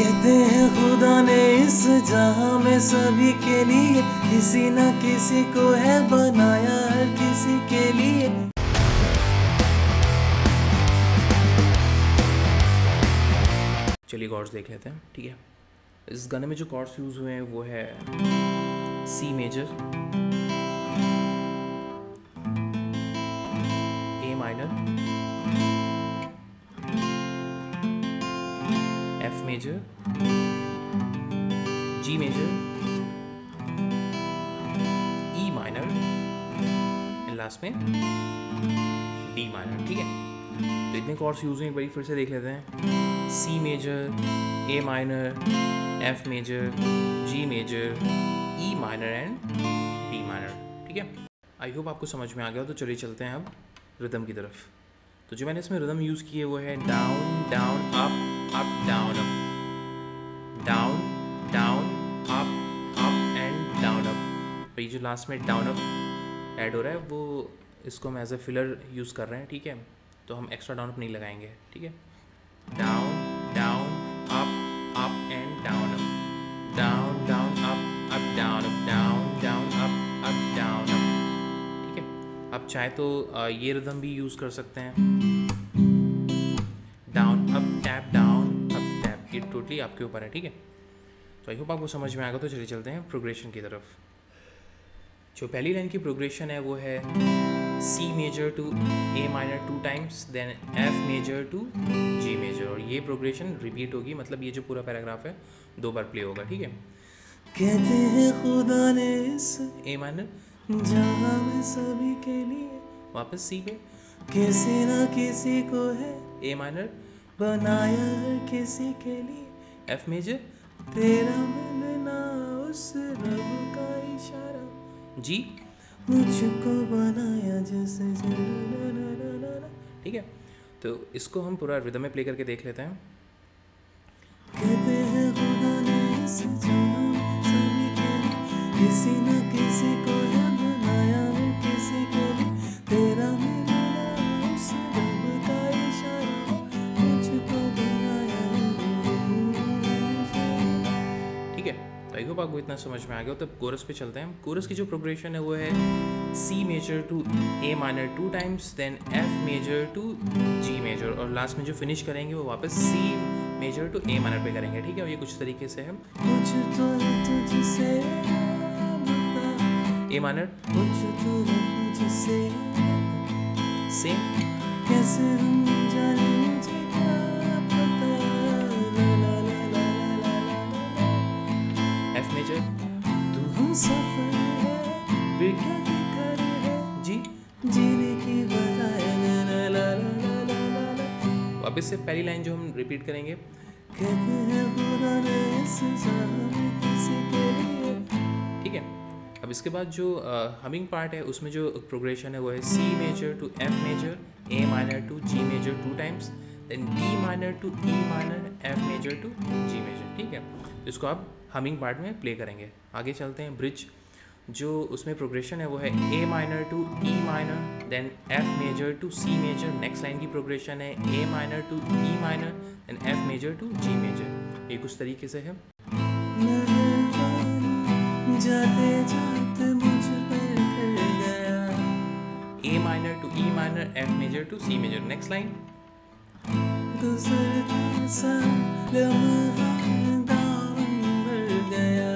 कहते हैं खुदा ने इस जहां में सभी के लिए किसी न किसी को है बनाया, हर किसी के लिए। चलिए कॉर्ड्स देख लेते हैं, ठीक है। इस गाने में जो कॉर्ड्स यूज हुए हैं वो है C major, A minor, F major, G major, E minor and last में डी माइनर, ठीक है। तो इतने कॉर्ड्स यूज हुए एक बार फिर से देख लेते हैं। C major, A minor, F major, G major, E minor and D minor, ठीक है। आई होप आपको समझ में आ गया। तो चलिए चलते हैं अब रिदम की तरफ। तो जो मैंने इसमें रिदम यूज़ की है वो है down down up up down up, down down up and down up. और ये जो लास्ट में डाउन अप ऐड हो रहा है वो इसको हम एज ए फिलर यूज़ कर रहे हैं, ठीक है। तो हम एक्स्ट्रा डाउन अप नहीं लगाएंगे, ठीक है। Down down up and down up, down down up down up, down down up down up, ठीक है। आप चाहे तो ये रिदम भी यूज़ कर सकते हैं, डाउन अप टैप, ये टोटली आपके ऊपर है, ठीक है। तो आई होप आपको समझ में आएगा। तो चलिए चलते हैं प्रोग्रेशन की तरफ। जो पहली लाइन की प्रोग्रेशन है वो है C major to A minor 2 times, then F major to G major, और ये प्रोग्रेशन रिपीट होगी, मतलब ये जो पूरा पैराग्राफ है 2 बार प्ले होगा, ठीक है। कहते हैं खुदा ने इस ए माइनर जहां में सभी के लिए वापस सी पे, किसी न किसी को है ए माइनर बनाया, हर किसी के लिए। एफ मेजर तेरा मिलना उस रब का इशारा, जी मुझको बनाया जैसे ठीक है। तो इसको हम पूरा रिदम में प्ले करके देख लेते हैं। कहते हैं खुदा ने इस जहां में सभी के लिए किसी न किसी को है बनाया, हर किसी के लिए। तेरा मिलना उस रब का इशारा, मुझको बनाया। ठीक है, तो आई होप आपको इतना समझ में आ गया। तो कोरस पे चलते हैं। कोरस की जो प्रोग्रेशन है वो है C major to A minor 2 times, then F major to G major, और लास्ट में जो फिनिश करेंगे वो वापस C major to A minor पे करेंगे, ठीक है। और ये कुछ तरीके से है कुछ तो तुझसे ए माइनर, कुछ तो तुझसे सेम, कैसे हम जाने मुझे क्या पता, ला ला ला ला ला ला। एफ मेजर, तू हम सफर है फिर क्या फिक्र है, जी जीने की बजाय ला ला ला ला ला ला। वापस से पहली लाइन जो हम रिपीट करेंगे। कहते हैं खुदा ने इस जहां में किसी के लिए। ठीक है, अब इसके बाद जो हमिंग पार्ट है उसमें जो प्रोग्रेशन है वो है C major to F major, A minor to G major 2 times, then D minor to E minor, F major to G major, ठीक है। तो इसको आप हमिंग पार्ट में प्ले करेंगे। आगे चलते हैं ब्रिज। जो उसमें प्रोग्रेशन है वो है A minor to E minor, then F major to C major. Next line की प्रोग्रेशन है A minor to E minor, then F major to G major. ये कुछ तरीके से है। जाते जाते मुझ पर फिर गया, A minor to E minor, F major to C major. Next line गुजरता सा लम्हा दामन भर गया।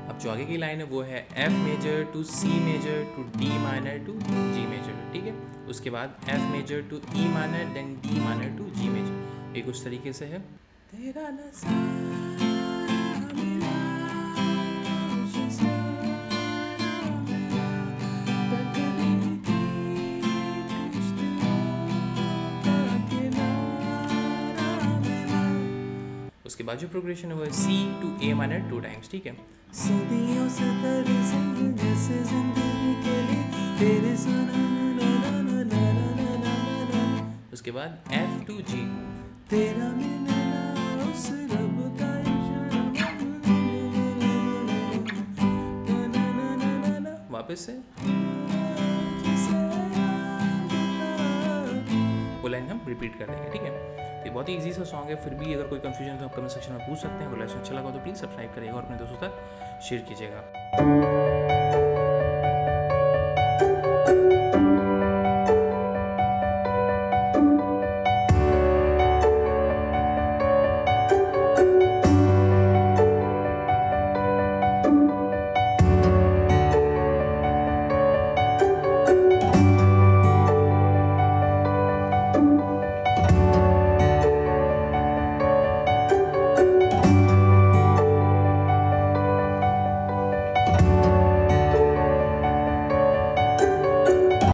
अब जो आगे की लाइन है वो है F major to C major to D minor to G major, ठीक है। उसके बाद F major to E minor, then D minor to G major. ये कुछ तरीके से है। तेरा नज़ारा मिला, मुझे सारा मिला, तकदीर की कश्तियों का किनारा मिला। उसके बाद जो प्रोग्रेशन है वो है सी टू ए माइनर 2 टाइम्स, ठीक है। सदियों से तेरी जिंदगी से जिंदगी के लिए तेरे सुना ला ला ला ला ला ला ला। उसके बाद एफ टू जी, तेरा मिलना उस रब का इशारा, वापस से वो लाइन हम रिपीट कर देंगे, ठीक है। ये बहुत ही ईजी सा सॉन्ग है, फिर भी अगर कोई कन्फ्यूजन तो आप कमेंट सेक्शन में पूछ सकते हैं। अगर लेसन अच्छा लगा तो प्लीज़ सब्सक्राइब करिएगा और अपने दोस्तों तक शेयर कीजिएगा।